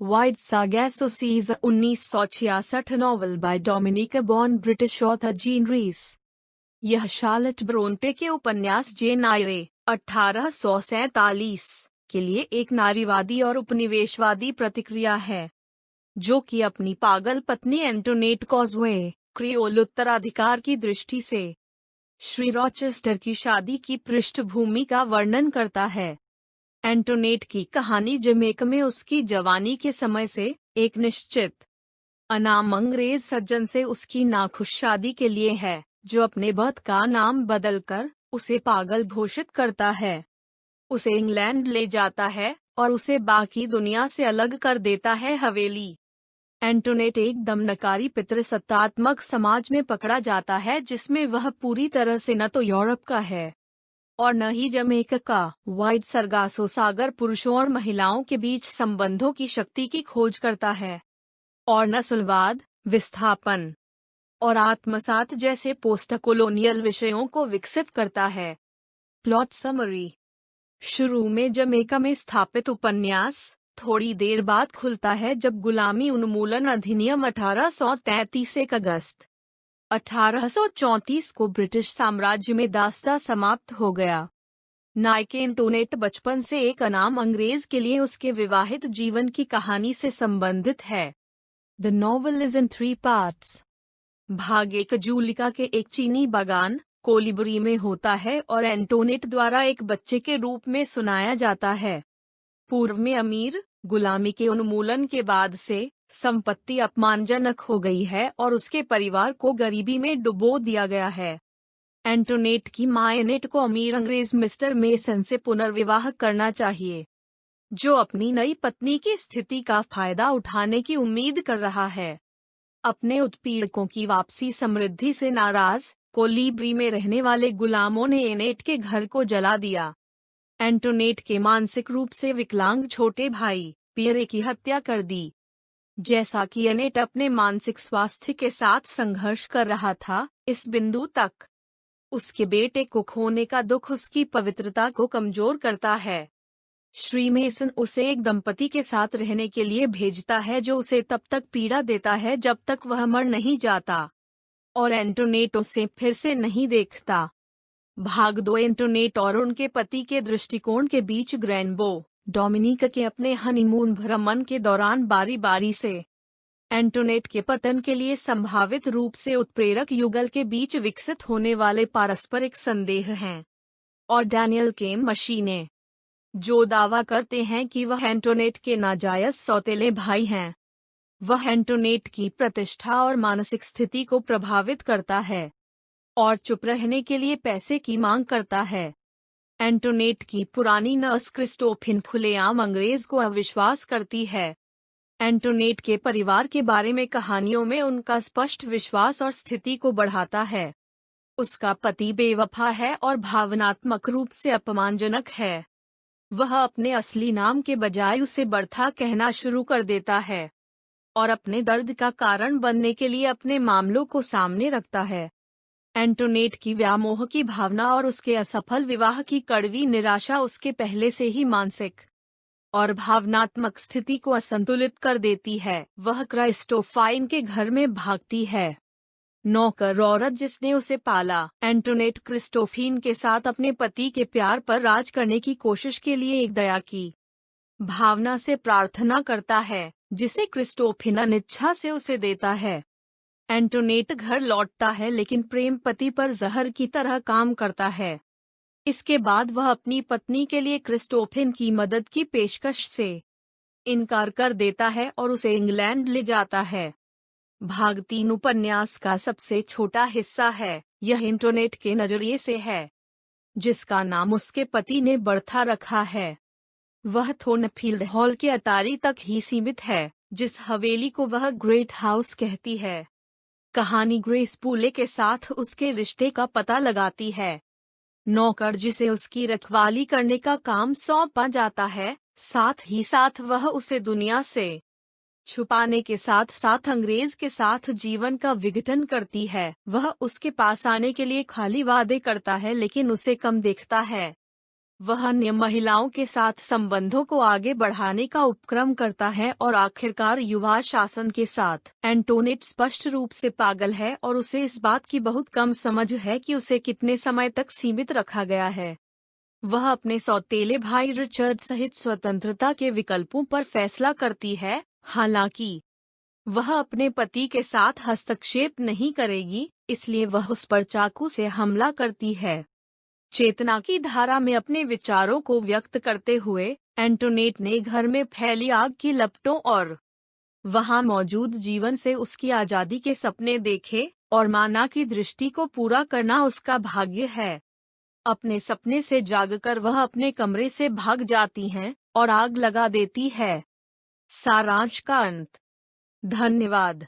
White Sargasso Seas 1966 novel by Dominica born British author Jean Rhys. यह Charlotte Bronte के उपन्यास जेन आयरे 1847 के लिए एक नारीवादी और उपनिवेशवादी प्रतिक्रिया है, जो कि अपनी पागल पत्नी एंटोनेट कॉज़वे क्रियोल उत्तराधिकार की दृष्टि से श्री रॉचेस्टर की शादी की पृष्ठभूमि का वर्णन करता है। एंटोनेट की कहानी जमैका में उसकी जवानी के समय से एक निश्चित अनाम अंग्रेज सज्जन से उसकी नाखुश शादी के लिए है, जो अपने बर्थ का नाम बदलकर उसे पागल घोषित करता है, उसे इंग्लैंड ले जाता है और उसे बाकी दुनिया से अलग कर देता है हवेली। एंटोनेट एक दमनकारी पितृसत्तात्मक समाज में पकड़ा जाता है, जिसमें वह पूरी तरह से न तो यूरोप का है और न ही जमैका का। व्हाइट सरगासो सागर पुरुषों और महिलाओं के बीच संबंधों की शक्ति की खोज करता है और नस्लवाद, विस्थापन और आत्मसात जैसे पोस्ट कोलोनियल विषयों को विकसित करता है। Plot summary. शुरू में जमैका में स्थापित उपन्यास थोड़ी देर बाद खुलता है जब गुलामी उन्मूलन अधिनियम 1833 1 अगस्त 1834 को ब्रिटिश साम्राज्य में दास्ता समाप्त हो गया। नायक एंटोनेट बचपन से एक अनाम अंग्रेज के लिए उसके विवाहित जीवन की कहानी से संबंधित है। The novel is in 3 parts. भाग 1 जूलिका के एक चीनी बागान कोलिबरी में होता है और एंटोनेट द्वारा एक बच्चे के रूप में सुनाया जाता है। पूर्व में अमीर गुलामी के उन्मूलन के बाद से संपत्ति अपमानजनक हो गई है और उसके परिवार को गरीबी में डुबो दिया गया है। एंटोनेट की मां एनेट को अमीर अंग्रेज मिस्टर मेसन से पुनर्विवाह करना चाहिए, जो अपनी नई पत्नी की स्थिति का फायदा उठाने की उम्मीद कर रहा है। अपने उत्पीड़कों की वापसी समृद्धि से नाराज कोलिबरी में रहने वाले गुलामों ने एनेट के घर को जला दिया। एंटोनेट के मानसिक रूप से विकलांग छोटे भाई पियरे की हत्या कर दी। जैसा कि एनेट अपने मानसिक स्वास्थ्य के साथ संघर्ष कर रहा था, इस बिंदु तक उसके बेटे को खोने का दुख उसकी पवित्रता को कमजोर करता है। श्री मेसन उसे एक दंपति के साथ रहने के लिए भेजता है, जो उसे तब तक पीड़ा देता है जब तक वह मर नहीं जाता, और एंटोनेट उसे फिर से नहीं देखता। भाग 2 एंटोनेट और उनके पति के दृष्टिकोण के बीच ग्रैनबो डोमिनिका के अपने हनीमून भ्रमण के दौरान बारी बारी से एंटोनेट के पतन के लिए संभावित रूप से उत्प्रेरक युगल के बीच विकसित होने वाले पारस्परिक संदेह हैं, और डैनियल के मशीने, जो दावा करते हैं कि वह एंटोनेट के नाजायज सौतेले भाई हैं। वह एंटोनेट की प्रतिष्ठा और मानसिक स्थिति को प्रभावित करता है और चुप रहने के लिए पैसे की मांग करता है। एंटोनेट की पुरानी नर्स क्रिस्टोफिन खुलेआम अंग्रेज को अविश्वास करती है। एंटोनेट के परिवार के बारे में कहानियों में उनका स्पष्ट विश्वास और स्थिति को बढ़ाता है। उसका पति बेवफा है और भावनात्मक रूप से अपमानजनक है। वह अपने असली नाम के बजाय उसे बर्था कहना शुरू कर देता है और अपने दर्द का कारण बनने के लिए अपने मामलों को सामने रखता है। एंटोनेट की व्यामोह की भावना और उसके असफल विवाह की कड़वी निराशा उसके पहले से ही मानसिक और भावनात्मक स्थिति को असंतुलित कर देती है। वह क्रिस्टोफाइन के घर में भागती है। नौकर औरत जिसने उसे पाला। एंटोनेट क्रिस्टोफिन के साथ अपने पति के प्यार पर राज करने की कोशिश के लिए एक दया की भावना से प्रार्थना करता है, जिसे क्रिस्टोफिन अनिच्छा से उसे देता है। एंटोनेट घर लौटता है, लेकिन प्रेम पति पर जहर की तरह काम करता है। इसके बाद वह अपनी पत्नी के लिए क्रिस्टोफिन की मदद की पेशकश से इनकार कर देता है और उसे इंग्लैंड ले जाता है। भाग 3 उपन्यास का सबसे छोटा हिस्सा है। यह एंटोनेट के नजरिए से है, जिसका नाम उसके पति ने बर्था रखा है। वह थोर्नफील्ड हॉल के अटारी तक ही सीमित है, जिस हवेली को वह ग्रेट हाउस कहती है। कहानी ग्रेस पूले के साथ उसके रिश्ते का पता लगाती है। नौकर जिसे उसकी रखवाली करने का काम सौंपा जाता है, साथ ही साथ वह उसे दुनिया से छुपाने के साथ साथ अंग्रेज के साथ जीवन का विघटन करती है। वह उसके पास आने के लिए खाली वादे करता है, लेकिन उसे कम देखता है। वह अन्य महिलाओं के साथ संबंधों को आगे बढ़ाने का उपक्रम करता है और आखिरकार युवा शासन के साथ। एंटोनेट स्पष्ट रूप से पागल है और उसे इस बात की बहुत कम समझ है कि उसे कितने समय तक सीमित रखा गया है। वह अपने सौतेले भाई रिचर्ड सहित स्वतंत्रता के विकल्पों पर फैसला करती है, हालांकि वह अपने पति के साथ हस्तक्षेप नहीं करेगी, इसलिए वह उस पर चाकू से हमला करती है। चेतना की धारा में अपने विचारों को व्यक्त करते हुए एंटोनेट ने घर में फैली आग की लपटों और वहां मौजूद जीवन से उसकी आजादी के सपने देखे और माना कि दृष्टि को पूरा करना उसका भाग्य है। अपने सपने से जागकर वह अपने कमरे से भाग जाती हैं और आग लगा देती है। सारांश का अंत। धन्यवाद।